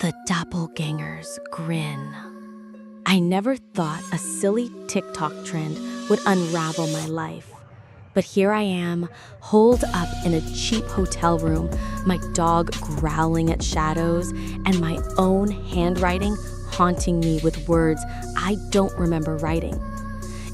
The doppelganger's grin. I never thought a silly TikTok trend would unravel my life. But here I am, holed up in a cheap hotel room, my dog growling at shadows, and my own handwriting haunting me with words I don't remember writing.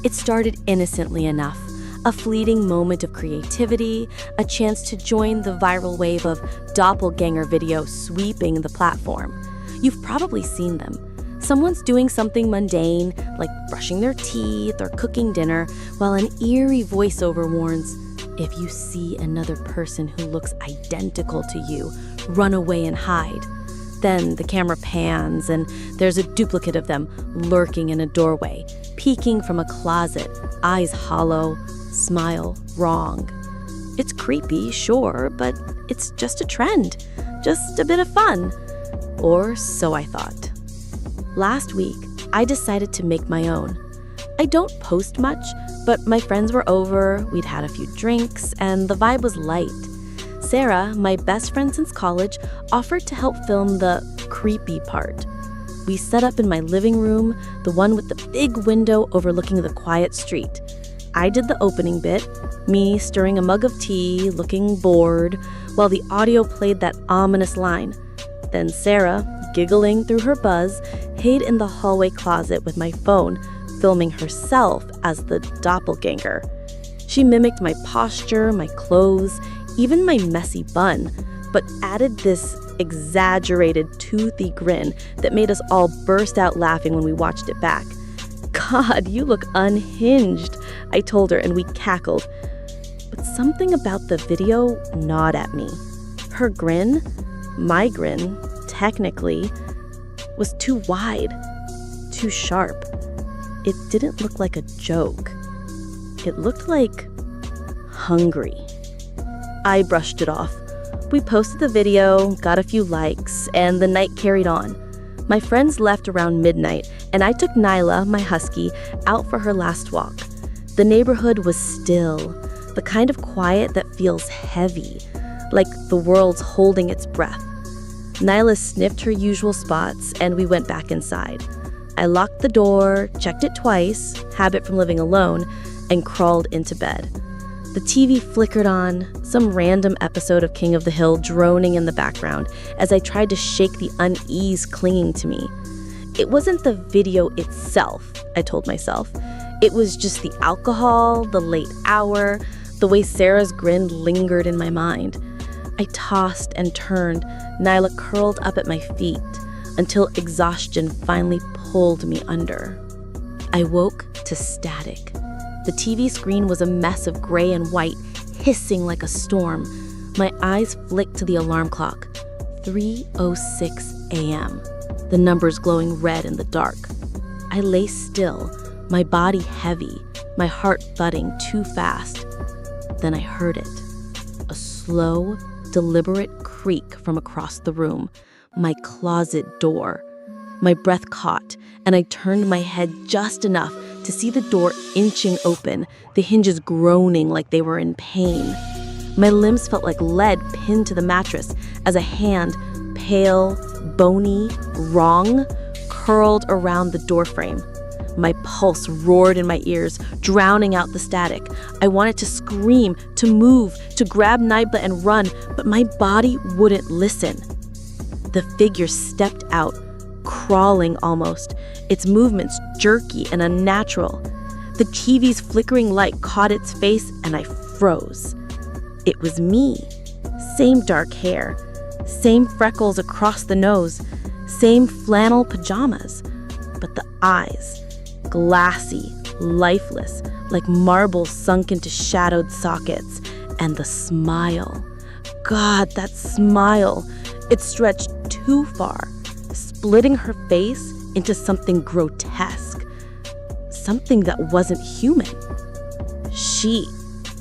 It started innocently enough, a fleeting moment of creativity, a chance to join the viral wave of doppelganger videos sweeping the platform. You've probably seen them. Someone's doing something mundane, like brushing their teeth or cooking dinner, while an eerie voiceover warns, if you see another person who looks identical to you, run away and hide. Then the camera pans and there's a duplicate of them lurking in a doorway, peeking from a closet, eyes hollow, smile wrong. It's creepy, sure, but it's just a trend, just a bit of fun. Or so I thought. Last week, I decided to make my own. I don't post much, but my friends were over, we'd had a few drinks, and the vibe was light. Sarah, my best friend since college, offered to help film the creepy part. We set up in my living room, the one with the big window overlooking the quiet street. I did the opening bit, me stirring a mug of tea, looking bored, while the audio played that ominous line. Then Sarah, giggling through her buzz, hid in the hallway closet with my phone, filming herself as the doppelganger. She mimicked my posture, my clothes, even my messy bun, but added this exaggerated, toothy grin that made us all burst out laughing when we watched it back. God, you look unhinged, I told her, and we cackled. But something about the video gnawed at me. Her grin, my grin, technically, was too wide, too sharp. It didn't look like a joke. It looked like hungry. I brushed it off. We posted the video, got a few likes, and the night carried on. My friends left around midnight, and I took Nyla, my husky, out for her last walk. The neighborhood was still, the kind of quiet that feels heavy, like the world's holding its breath. Nyla sniffed her usual spots, and we went back inside. I locked the door, checked it twice, habit from living alone, and crawled into bed. The TV flickered on, some random episode of King of the Hill droning in the background as I tried to shake the unease clinging to me. It wasn't the video itself, I told myself. It was just the alcohol, the late hour, the way Sarah's grin lingered in my mind. I tossed and turned, Nyla curled up at my feet, until exhaustion finally pulled me under. I woke to static. The TV screen was a mess of gray and white, hissing like a storm. My eyes flicked to the alarm clock. 3:06 a.m. The numbers glowing red in the dark. I lay still, my body heavy, my heart thudding too fast. Then I heard it. A slow, deliberate creak from across the room. My closet door. My breath caught, and I turned my head just enough to see the door inching open, the hinges groaning like they were in pain. My limbs felt like lead pinned to the mattress as a hand, pale, bony, wrong, curled around the doorframe. My pulse roared in my ears, drowning out the static. I wanted to scream, to move, to grab Nibla and run, but my body wouldn't listen. The figure stepped out, crawling almost, its movements jerky and unnatural. The TV's flickering light caught its face and I froze. It was me. Same dark hair, same freckles across the nose, same flannel pajamas. But the eyes, glassy, lifeless, like marble sunk into shadowed sockets. And the smile. God, that smile. It stretched too far, splitting her face into something grotesque, something that wasn't human.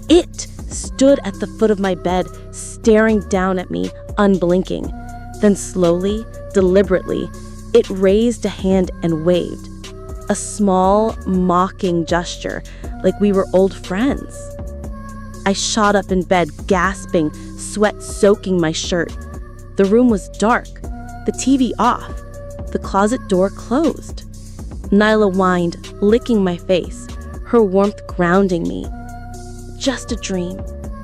It stood at the foot of my bed, staring down at me, unblinking. Then slowly, deliberately, it raised a hand and waved. A small, mocking gesture, like we were old friends. I shot up in bed, gasping, sweat soaking my shirt. The room was dark. the TV off, the closet door closed. Nyla whined, licking my face, her warmth grounding me. "Just a dream,"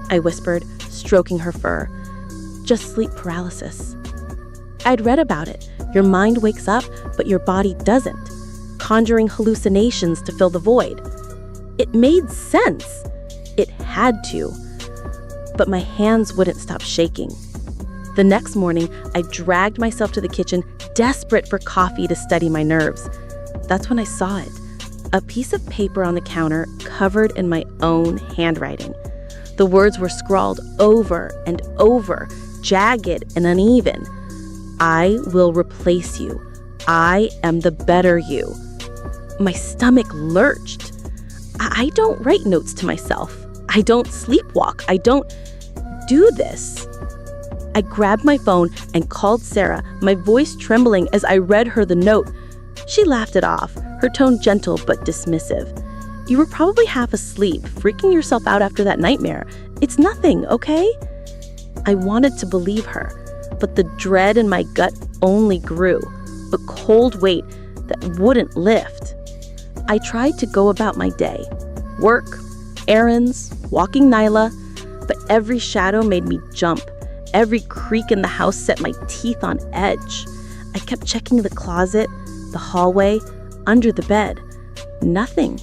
I whispered, stroking her fur. "Just sleep paralysis." I'd read about it. Your mind wakes up, but your body doesn't, conjuring hallucinations to fill the void. It made sense. It had to. But my hands wouldn't stop shaking. The next morning, I dragged myself to the kitchen, desperate for coffee to steady my nerves. That's when I saw it. A piece of paper on the counter covered in my own handwriting. The words were scrawled over and over, jagged and uneven. "I will replace you. I am the better you." My stomach lurched. I don't write notes to myself. I don't sleepwalk. I don't do this. I grabbed my phone and called Sarah, my voice trembling as I read her the note. She laughed it off, her tone gentle but dismissive. "You were probably half asleep, freaking yourself out after that nightmare. It's nothing, okay?" I wanted to believe her, but the dread in my gut only grew, a cold weight that wouldn't lift. I tried to go about my day. Work, errands, walking Nyla, but every shadow made me jump. Every creak in the house set my teeth on edge. I kept checking the closet, the hallway, under the bed. Nothing.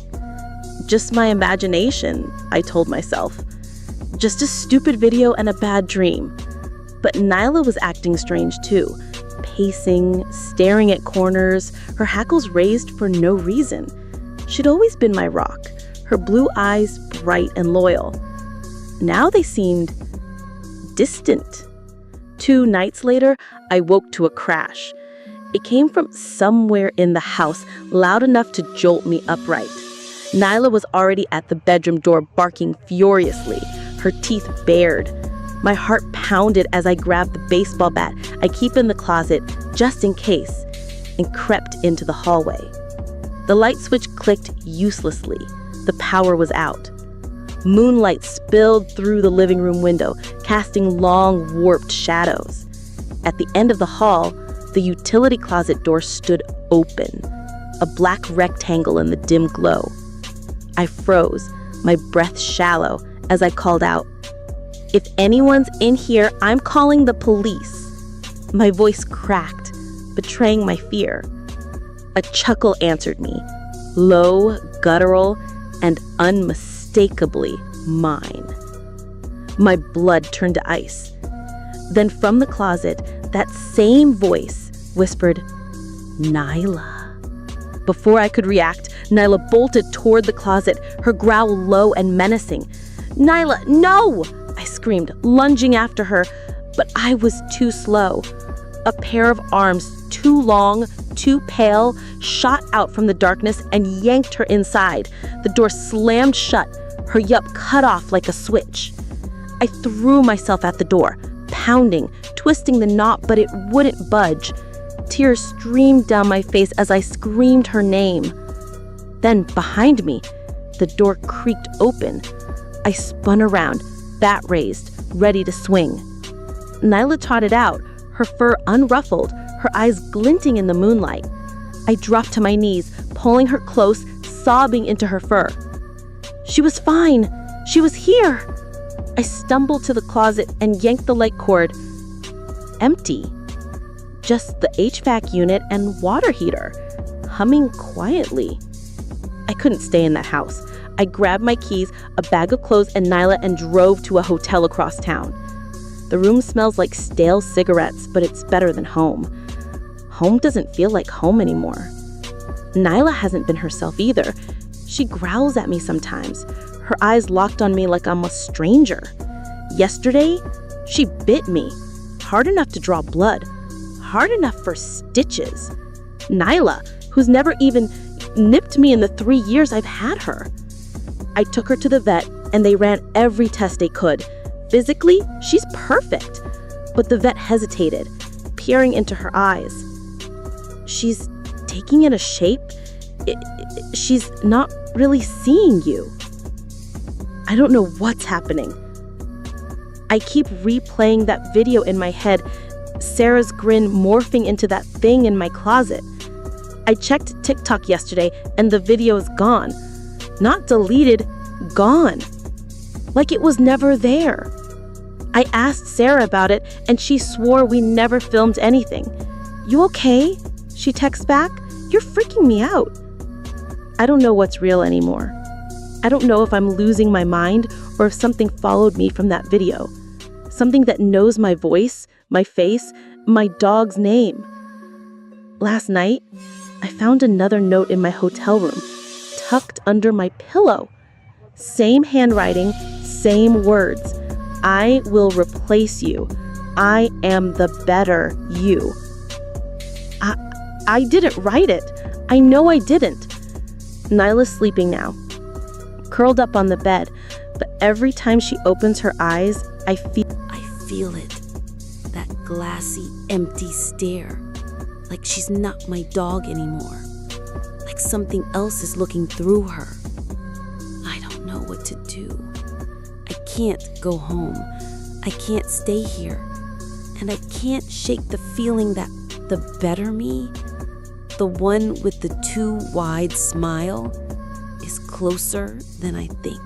Just my imagination, I told myself. Just a stupid video and a bad dream. But Nyla was acting strange too. Pacing, staring at corners, her hackles raised for no reason. She'd always been my rock, her blue eyes bright and loyal. Now they seemed distant. 2 nights later, I woke to a crash. It came from somewhere in the house, loud enough to jolt me upright. Nyla was already at the bedroom door, barking furiously, her teeth bared. My heart pounded as I grabbed the baseball bat I keep in the closet just in case, and crept into the hallway. The light switch clicked uselessly. The power was out. Moonlight spilled through the living room window, casting long, warped shadows. At the end of the hall, the utility closet door stood open, a black rectangle in the dim glow. I froze, my breath shallow, as I called out, "If anyone's in here, I'm calling the police." My voice cracked, betraying my fear. A chuckle answered me, low, guttural, and unmistakably mine. My blood turned to ice. Then from the closet, that same voice whispered, "Nyla." Before I could react, Nyla bolted toward the closet, her growl low and menacing. "Nyla, no!" I screamed, lunging after her, but I was too slow. A pair of arms, too long, too pale, shot out from the darkness and yanked her inside. The door slammed shut, her yup cut off like a switch. I threw myself at the door, pounding, twisting the knot, but it wouldn't budge. Tears streamed down my face as I screamed her name. Then, behind me, the door creaked open. I spun around, bat raised, ready to swing. Nyla trotted out, her fur unruffled, her eyes glinting in the moonlight. I dropped to my knees, pulling her close, sobbing into her fur. She was fine. She was here. I stumbled to the closet and yanked the light cord. Empty. Just the HVAC unit and water heater, humming quietly. I couldn't stay in that house. I grabbed my keys, a bag of clothes, and Nyla and drove to a hotel across town. The room smells like stale cigarettes, but it's better than home. Home doesn't feel like home anymore. Nyla hasn't been herself either. She growls at me sometimes, her eyes locked on me like I'm a stranger. Yesterday, she bit me, hard enough to draw blood, hard enough for stitches. Nyla, who's never even nipped me in the 3 years I've had her. I took her to the vet, and they ran every test they could. Physically, she's perfect. But the vet hesitated, peering into her eyes. She's taking in a shape. She's not really seeing you. I don't know what's happening. I keep replaying that video in my head, Sarah's grin morphing into that thing in my closet. I checked TikTok yesterday and the video is gone. Not deleted, gone. Like it was never there. I asked Sarah about it and she swore we never filmed anything. "You okay?" she texts back. "You're freaking me out." I don't know what's real anymore. I don't know if I'm losing my mind or if something followed me from that video. Something that knows my voice, my face, my dog's name. Last night, I found another note in my hotel room, tucked under my pillow. Same handwriting, same words. "I will replace you. I am the better you." I didn't write it. I know I didn't. Nyla's sleeping now, curled up on the bed, but every time she opens her eyes, I feel it. That glassy, empty stare. Like she's not my dog anymore. Like something else is looking through her. I don't know what to do. I can't go home. I can't stay here. And I can't shake the feeling that the better me, the one with the too wide smile, is closer than I think.